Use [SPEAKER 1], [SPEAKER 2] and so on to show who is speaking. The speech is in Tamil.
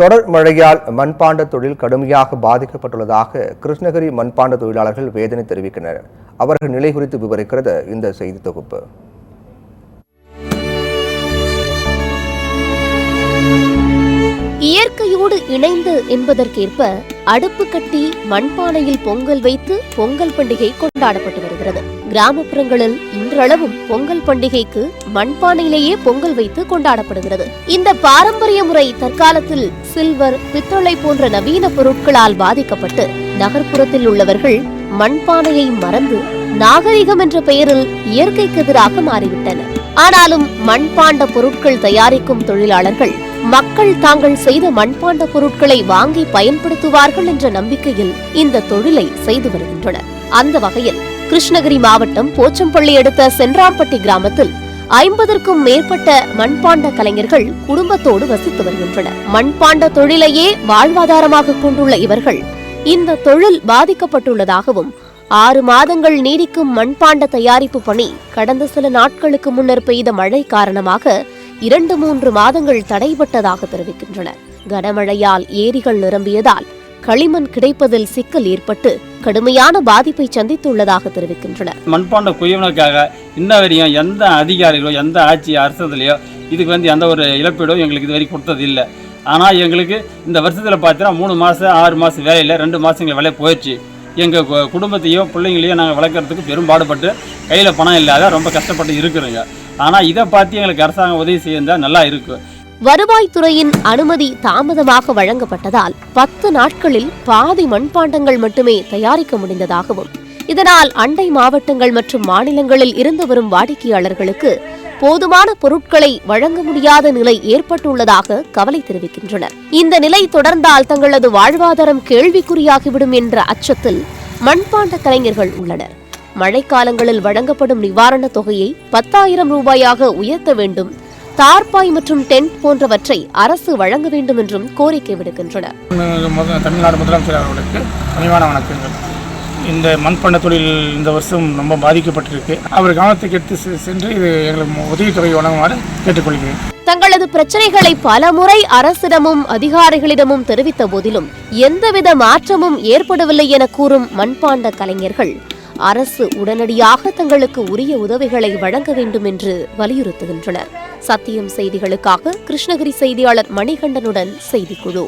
[SPEAKER 1] தொடர் மழையால் மண்பாண்ட தொழில் கடுமையாக பாதிக்கப்பட்டுள்ளதாக கிருஷ்ணகிரி மண்பாண்ட தொழிலாளர்கள் வேதனை தெரிவிக்கின்றனர். அவர்கள் நிலை குறித்து விவரிக்கிறது இந்த செய்தி தொகுப்பு.
[SPEAKER 2] இயற்கையோடு இணைந்து என்பதற்கேற்ப அடுப்பு கட்டி மண்பானையில் பொங்கல் வைத்து பொங்கல் பண்டிகை கொண்டாடப்பட்டு வருகிறது. கிராமப்புறங்களில் இன்றளவும் பொங்கல் பண்டிகைக்கு மண்பானையிலேயே பொங்கல் வைத்து கொண்டாடப்படுகிறது. இந்த பாரம்பரிய முறை தற்காலத்தில் சில்வர், பித்தளை போன்ற நவீன பொருட்களால் பாதிக்கப்பட்டு நகர்ப்புறத்தில் உள்ளவர்கள் மண்பானையை மறந்து நாகரிகம் என்ற பெயரில் இயற்கைக்கு எதிராக மாறிவிட்டனர். ஆனாலும் மண்பாண்ட பொருட்கள் தயாரிக்கும் தொழிலாளர்கள் மக்கள் தாங்கள் செய்த மண்பாண்ட பொருட்களை வாங்கி பயன்படுத்துவார்கள் என்ற நம்பிக்கையில் இந்த தொழிலை செய்து வருகின்றனர். அந்த வகையில் கிருஷ்ணகிரி மாவட்டம் போச்சம்பள்ளி அடுத்த சென்றாம்பட்டி கிராமத்தில் 50க்கும் மேற்பட்ட மண்பாண்ட கலைஞர்கள் குடும்பத்தோடு வசித்து வருகின்றனர். மண்பாண்ட தொழிலையே வாழ்வாதாரமாக கொண்டுள்ள இவர்கள் இந்த தொழில் பாதிக்கப்பட்டுள்ளதாகவும் 6 மாதங்கள் நீடிக்கும் மண்பாண்ட தயாரிப்பு பணி கடந்த சில நாட்களுக்கு முன்னர் பெய்த மழை காரணமாக 2-3 மாதங்கள் தடைபட்டதாக தெரிவிக்கின்றனர். கனமழையால் ஏரிகள் நிரம்பியதால் களிமண் கிடைப்பதில் சிக்கல் ஏற்பட்டு கடுமையான பாதிப்பை சந்தித்துள்ளதாக தெரிவிக்கின்றனர்.
[SPEAKER 3] மண்பாண்ட குயவனுக்காக இன்ன வரையும் எந்த அதிகாரிகளோ எந்த ஆட்சி அரசுலையோ இதுக்கு எந்த ஒரு இழப்பீடோ எங்களுக்கு இதுவரை கொடுத்தது இல்லை. ஆனால் எங்களுக்கு இந்த வருஷத்தில் பார்த்தீங்கன்னா 3 மாதம் 6 மாதம் வேலையில் 2 மாதங்கள் வேலை போயிடுச்சு. எங்கள் குடும்பத்தையும் பிள்ளைங்களையும் நாங்கள் வளர்க்குறதுக்கு பெரும்பாடுபட்டு கையில் பணம் இல்லாத ரொம்ப கஷ்டப்பட்டு இருக்கிறோங்க. ஆனால் இதை பார்த்து எங்களுக்கு அரசாங்கம் உதவி செய்தால் நல்லா இருக்கு.
[SPEAKER 2] வருவாய்த்துறையின் அனுமதி தாமதமாக வழங்கப்பட்டதால் 10 நாட்களில் பாதி மண்பாண்டங்கள் மட்டுமே தயாரிக்க முடிந்ததாகவும் இதனால் அண்டை மாவட்டங்கள் மற்றும் மாநிலங்களில் இருந்து வரும் வாடிக்கையாளர்களுக்கு போதுமான பொருட்களை வழங்க முடியாத நிலை ஏற்பட்டுள்ளதாக கவலை தெரிவிக்கின்றனர். இந்த நிலை தொடர்ந்தால் தங்களது வாழ்வாதாரம் கேள்விக்குறியாகிவிடும் என்ற அச்சத்தில் மண்பாண்ட கலைஞர்கள் உள்ளனர். மழைக்காலங்களில் வழங்கப்படும் நிவாரணத் தொகையை 10,000 ரூபாயாக உயர்த்த வேண்டும், தார்பாய் மற்றும் டென்ட் போன்றவற்றை அரசு வழங்க வேண்டும் என்றும் கோரிக்கை விடுக்கின்றனர்.
[SPEAKER 4] தமிழ்நாடு முதலமைச்சர் அவர்களுக்கு பணிவான வணக்கங்கள். இந்த மண்பாண்ட தொழில் இந்த வருஷம் ரொம்ப பாதிக்கப்பட்டிருக்கு. அவர் கவனத்துக்கு எடுத்து சென்று இது எங்களுக்கு உதவித்தொகை வழங்குமாறு கேட்டுக்கொள்கிறேன்.
[SPEAKER 2] தங்களது பிரச்சனைகளை பலமுறை அரசிடமும் அதிகாரிகளிடமும் தெரிவித்த போதிலும் எந்தவித மாற்றமும் ஏற்படவில்லை என கூறும் மண்பாண்ட கலைஞர்கள் அரசு உடனடியாக தங்களுக்கு உரிய உதவிகளை வழங்க வேண்டும் என்று வலியுறுத்துகின்றனர். சத்தியம் செய்திகளுக்காக கிருஷ்ணகிரி செய்தியாளர் மணிகண்டனுடன் செய்திக்குழு.